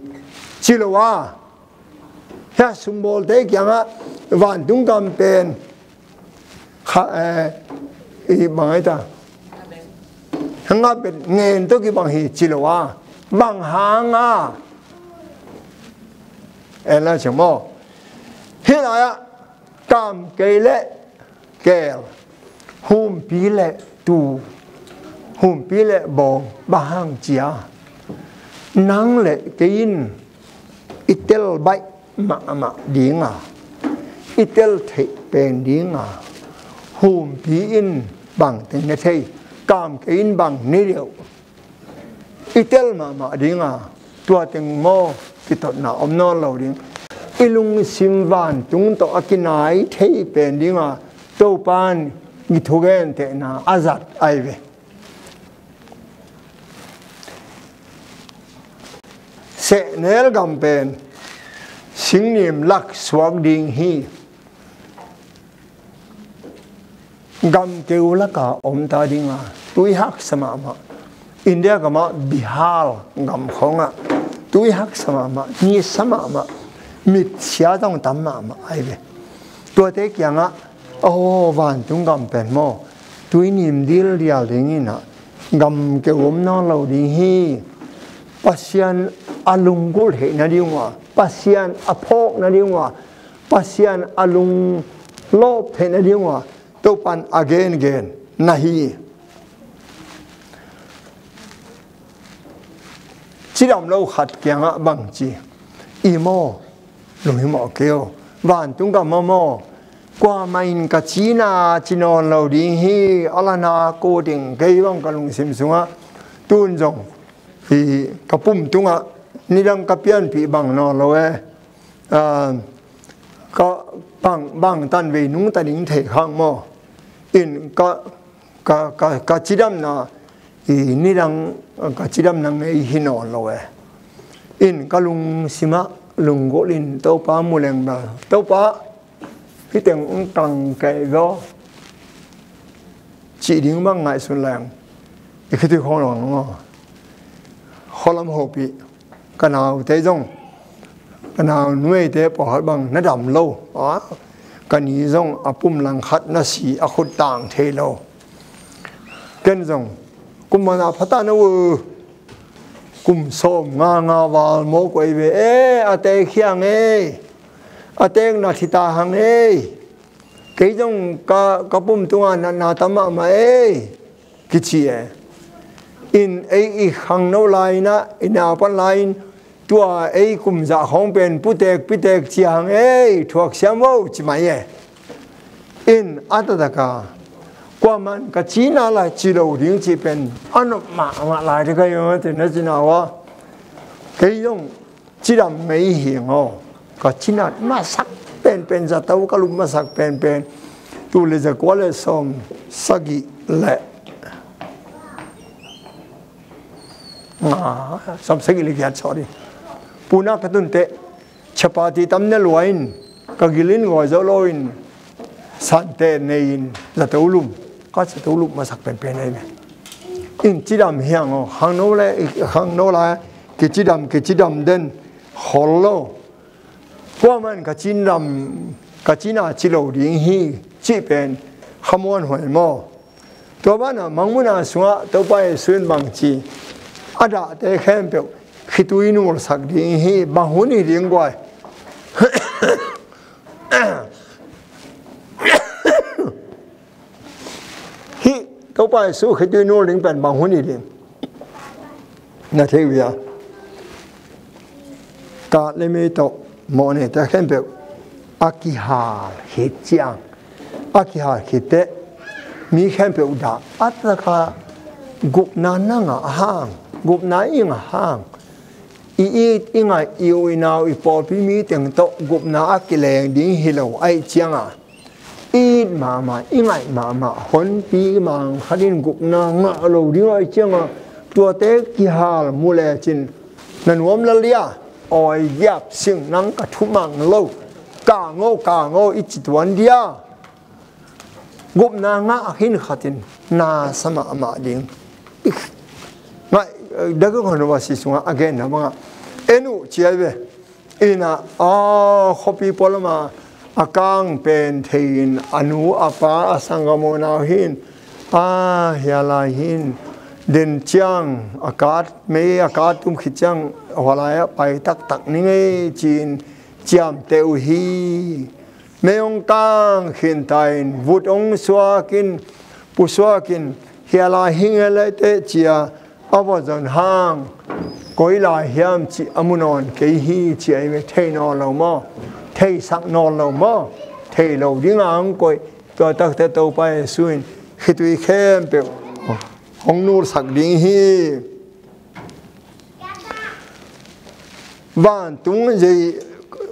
chi lo wa ya sumbol te kyang van tung gam pen bằng ta nga ben ngen to ki bang hi chilowa bang hanga ela chmo hi la cam cây lệ kèl hum pi lệ tu hum pi lệ bong bang chia nang lệ kein itel bai ma dinga itel the pen dinga hùm pi in bằng tiếng nghe thấy cam cái in bằng nê điệu itel mà dinga tua tiếng mò cái tọt nào om non lâu đi ilung sim van tung to akinai thấy pen dinga tô pan ni thogen te na azat ai về sẽ nel gam pen sinh niệm lắc swag ding hi gam kêu là cả ta đi nga tôi hắc sama ma India ka ma Bihar gam khonga tôi hắc sama ma ni sama ma mit xia dong tam ma ai về tôi thấy kia nga van tung gam pen mo tôi niệm deal dia ding na gam kêu nó lâu đi hi pasian alung gol he na di wa pasian apok na di wa pasian alung lop he na di wa to pan again nahi chỉ làm lâu khát kia ngã bằng chi imo lùng imo kêu van tung cả mò qua main cả chi na chi non lâu đi hi alana cô đình cây băng cả lùng sim xuống á tuôn rong thì cả pum tung á ni đang cả pian bị bằng non lâu có bằng tan về nung ta đỉnh thể khang mò in cả chỉ đâm na ni đang cả chỉ đâm năng ấy hi non lâu in cả lùng sima lùng gỗ linh tàu pa mua leng ba tàu pa cái tiếng tăng cái đó chỉ đứng bằng ngại xuân làng อีกที่ของเราเนาะขอลำหัวปีกันเอาเตจงกันเอาหน่วยเตปอดบังนัดดำโลอ๋อกันนี้จงอปุ่มหลังคัดนาสีอคุดต่างเทโลเกินจงกุมมันอาพัตานวูกุมโซมงาวาลโมกวยเวอาเตเขียงอาเตงนาทิตาหังเกยจงกะปุ่มตัวนาตมะมากิจิอินอีขังโนไลนะอินาปันไลน์ตัวกุมจะของเป็นผู้เตกพิเตกเชียงถูกเสียมว่าจิมาอินอัตตะกากว่ามันกจีน่าละจิโรดิ้งจีเป็นอันมาลายที่ก็ยังแต่นั่นจีน่าวะเกยจงจีดำไม่เหี่ยงก็จีน่ามาสักเป็นจะเต้าก็ลุมาสักเป็นตัวเลยจะกว่าเลยสมสักิเละสมสักิเละสอดีปูนักตุนเตชปาติตำเนลวินกกิลินกอยจะลอยน์สันเตเนินจะเต้าลุมก็จะเต้าลุมมาสักเป็นไงเนี่ยอินจีดำเฮียงข้างโน้นเลยข้างโน้นเลยกิจีดำเดินฮอลโลกว่ามันกจีน่าจิโรดิ้งฮีจีเป็นขมวนหอยหม้อตัวบ้านมังมุนาสัวตัวไปส่วนบางจีอาดาเตะแคมเปียวคิดวินูสักดิ้งฮีบางหุ่นดิ้งกว่าฮีตัวไปสู้คิดวินูดิ้งเป็นบางหุ่นดิ้งนาเทวียกาเลเมโตมอเนี่ยแต่แค่แบบอากิฮาเฮจิอังอากิฮาเฮเตมีแค่แบบดาอัตตะคากุบนานังห่างกุบนาอิงห่างอิงอิวอินาวอิปอพิมีเต็งโตกุบนาอากิเลงดิ้งฮิโลไอเจียงมาอิงมาคนปีมังขัดินกุบนางะโลดิ้งไอเจียงตัวเตกิฮามูเลจินนันวมละเลียออยยับสิ่งนั้นกระทุมังโลกาโง่อิจิตวันเดียกุบนางะหินขัดินนาสมาดิ้งไม่เด็กคนว่าสิสุงอาเกนนะมั้งเอ็นุเจียเวอินะขบีพลมาอากังเป็นเทียนอนุอาปาสังกโมนาหินยาลาหินเดินจังอากาศไม่อากาศตุ้มขิจังหัวไหล่ไปตักนี่ไงจีนจามเตวฮีไม่องกังขินไตน์วุดองสวากินปุสวากินเฮียลาหิงอะไรเตจียอวจนห้างก้อยลาเฮียมจีอมุนอนเกยฮีจีไอเมเทนอนเรามาเทสักนอนเรามาเทเราดิ้งอ่างก้อยตัวตักเตโตไปสุนคิดวิเข้มเปียวองนูสักดิ้งฮีบ้านตุงเจ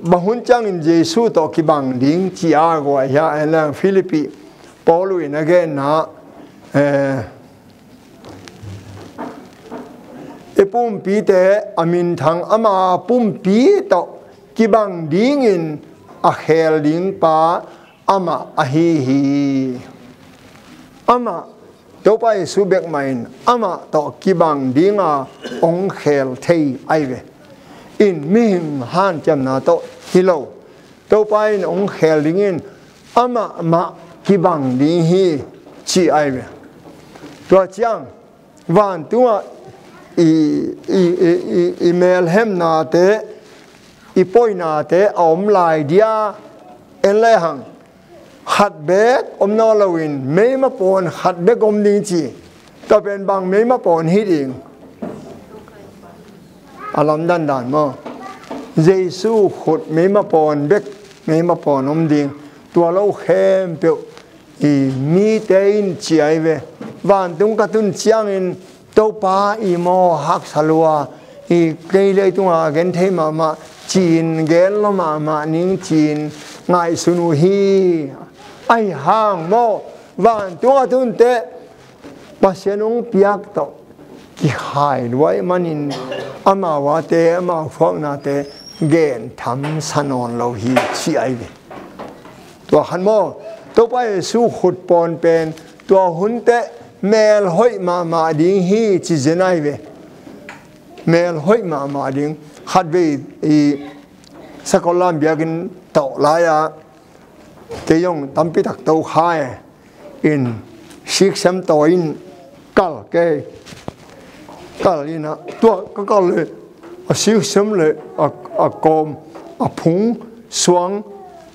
บางคนจังอินเจสู้ต่อกีบังดิ้งจีอากว่าเฮียเอลังฟิลิปปิปอลุยนักเก็ตนะปุ่มปีเตอามินทางอามาปุ่มปีต่อกีบังดิ้งอินอาเฮลดิ้งป้าอามาอาฮีอามาตัวไปสู้เบกไม่อามาต่อกีบังดิ้งองเฮลเทยไอเวอินมิงฮันจำนาโตฮิโลตัวไปองเฮลดิ้งอินอามากีบังดิ้งฮีจีไอเวตัวจังวันตัวอีเมลเฮมนาเตอีปอยนาเตอมลายเดียเอ็นเลหังขัดเบกอมนอลวินไม่มาปนขัดเบกอมดิงจีแต่เป็นบางไม่มาปนฮิตเองอารมณ์ดันมั้งเยซูขุดไม่มาปนเบกไม่มาปนอมดิงตัวเราเข้มเปียวมีเตอินจีไอเววันตุงกระตุนเชียงอินตัวป้าโมฮักสลัวเกยเลยตัวเกนเทมาจีนเกลมานิ่งจีนไงสุนุฮีไอห่างโมวันตัวตุนเตะปัสยานุงพิยักโตกิหายด้วยมันอินอามาวาเตอมาฟอกนาเตเกนทำสนอนเราฮีชีไอเวตัวขันโมตัวไปสู้ขุดปอนเป็นตัวหุ่นเตะ mel hoi ma ding hi chi zenai ve mel hoi ma ding hat ve I sakolam biagin tau laya te yong tampi tak tau khai in sik sam to in kal ke kal ina tua ka kal le a sik sam le a kom a phung suang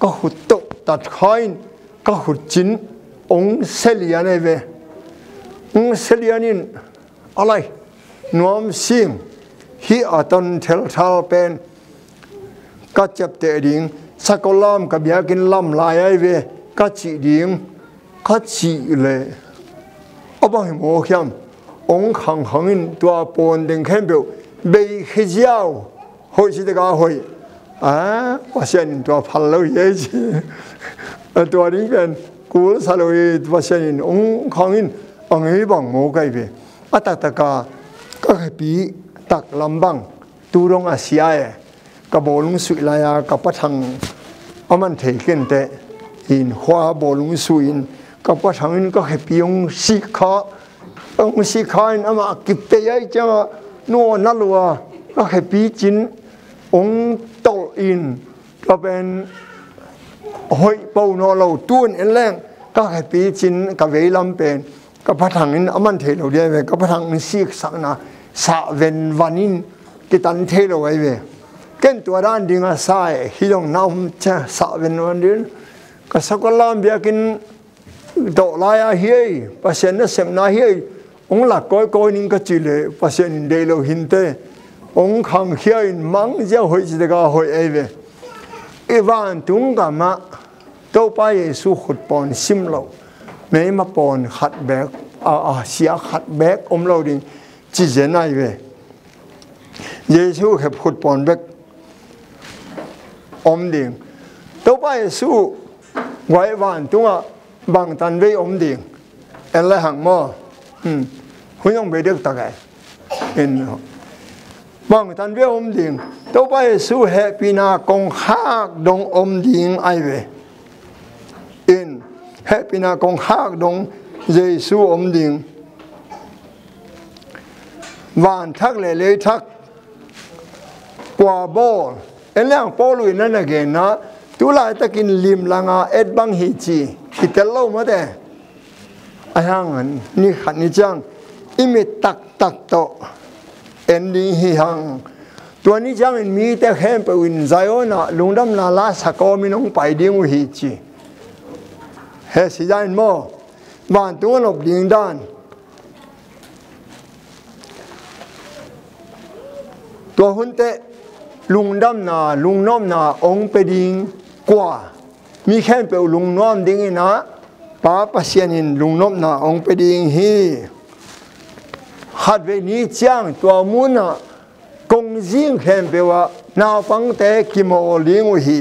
ka hut to tat khain ka hut chin ong selian ve ong selianin alai nuam sim hi aton thel thal pen ka chap te ding sakolam ka biakin lam lai ai ve ka chi ding ka chi le abang mo khiam ong khang hangin tua pon ding khem be be khijiao hoi chi de ga hoi à pasien tua phal lo ye chi tua ding pen ku sa lo pasien ong khangin ang hi bang mo kai ve atataka ka pi tak lambang turong asia ka bolung sui laya ka pathang aman theken te in hwa bolung suin ka pathangin ka hepiong sikha ong sikhain ama kitte yai cha no nalwa ka hepi chin ong tol in ka ben hoi pau no lo tuan en leng ka hepi chin ka veilam pen ka pathangin aman the lo dia ve ka pathang sik sakna sa ven vanin kitan the lo ai ve ken tua ran dinga sai hi dong naum cha sa ven wan din ka sakolam biakin do laya hi pasien na sem na hi ong la koi ning ka chile pasien de lo hinte ong khang hiain mang ja hoi ji ga hoi ai ve evan tung ga ma to pa yesu khut pon sim lo me ma pon khat bek a sia khat bek om lo ding chi zenai ve yesu khep khut pon bek om ding to pa yesu wai van tunga bang tan ve om ding en la hang mo hu yong be được ta cái en bang tan ve om ding to pa yesu happy na kong hak dong om ding ai ve in happy na kong hak dong yesu om ding van thak le thak qua bol en lang polu nan again na tu la takin lim langa et bang hi chi kitelo ma de ahang ni khat ni chang imi tak to ending hi hang tua ni chang in mi te khem pe win zaiona lungdam na la sako mi nong pai ding hi chi he si jain mo van tu nop ding dan tua hun te lungdam na lungnom na ong pe ding qua mi khen pe lungnom ding na pa pasien in lungnom na ong pe ding hi hat ve ni chang tua mun na kong jing khen pe wa na pang te ki mo ling hi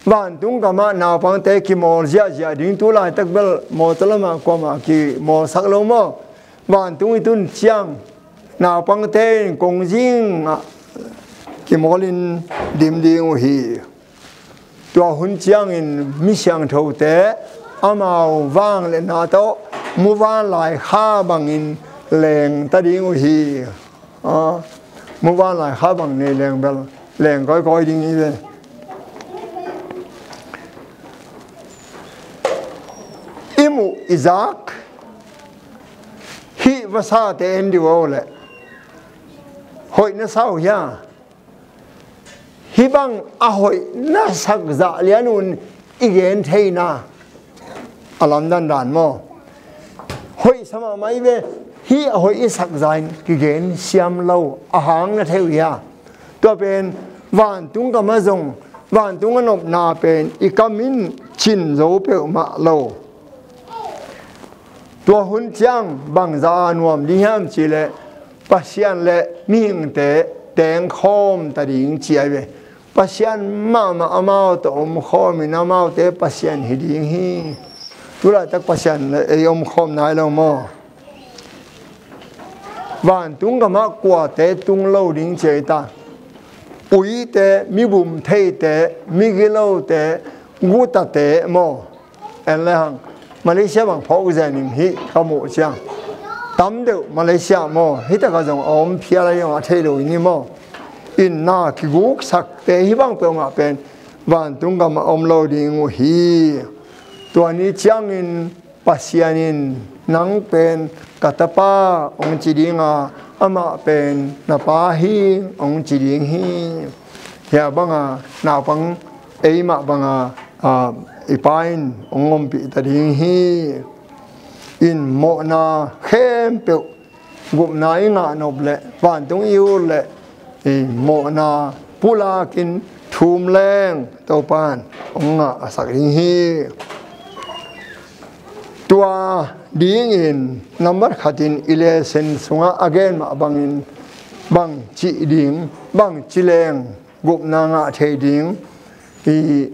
van tung ka ma na pang te ki mo ja ding tu lai tak bel mo talama kwa ma ki mo sak lo mo van tung tun chang na pang te kong jing ki molin dim ding hi tua hun chiang in mi siang tho te amao wang le na to mu van lai kha bang in leng ta ding hi mu van lai kha bang ne leng bel leng koi ding hi ve imu Isaac hi vasa te endi wo le hoi na sao ya hi bang a hoi na sak za lianun igen theina alam dan mo hoi sama mai ve hi a hoi sak zain ki gen siam lo a hang na theu ya to pen van tung ka ma zong van tung anop na pen I kamin chin zo pe ma lo to hun chang bang za nuam li ham chi le pasian le ming te teng khom ta ding chi ai ve pasian ma amao to om khom in amao te pasian hi ding hi tu la tak pasian le om khom nai lo mo van tung ka ma kwa te tung lo ding che ta ui te mi bum thei te mi gi lo te gu ta te mo en le hang Malaysia bằng phổ gia đình hi có một chăng tắm được Malaysia mò hi ta có dòng phía lại mà thay đổi ni mò in na ki guk sak te hi bang pe ma pen van tung ga ma lo ding hi tua ni chang in pasianin nang pen katapa chỉ dinga ama pen na pa hi chỉ ding hi ya banga na pang ei ma banga ipain pi ta ding hi in mo na khem pe gup na nga nob le van tung yu le mo na pula kin thum leng to pan nga sak ding hi tua ding in number khatin ile sen sunga again ma bangin bang chi ding bang chi leng gup na nga the ding i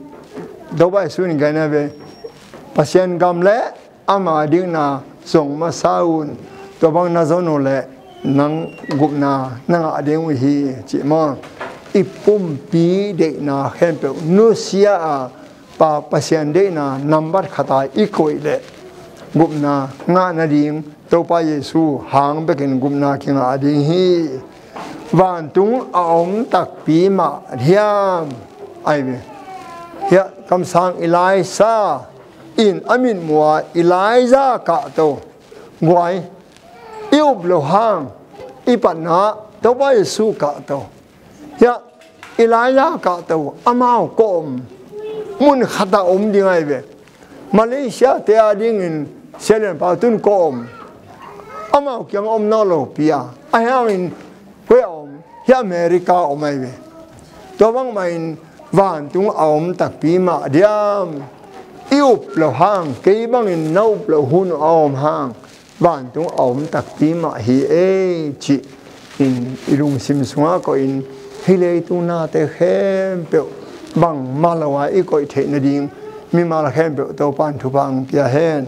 do ba su ni ga na be pasien gam le ama ding na song ma saun to bang na zo no le nang gup na nga ding hi chi ma ipum pi de na khem pe nu sia pa pasien de na number khata ikoi le gup na nga na ding to pa Yesu hang bekin gup na ki nga ding hi van tung aom tak pi ma thiam ai be ya kam sang Elisa in amin mua Elisa ka to ngoi yêu lo hang ipan na to pa Yesu ka to ya Elisa ka to amao kom mun khata ding ai be Malaysia te ading in selen pa tun kom amao kyang na lo pia ai hang in we ya America ai be to bang main van tung tak pi ma diam yêu lo hang ke bang in no lo hun hang van tung tak pi ma hi e chi in ilung sim sunga ko in hilei tu na te khem pe bang malawa i ko the na ding mi mal khem pe to pan thu bang pia hen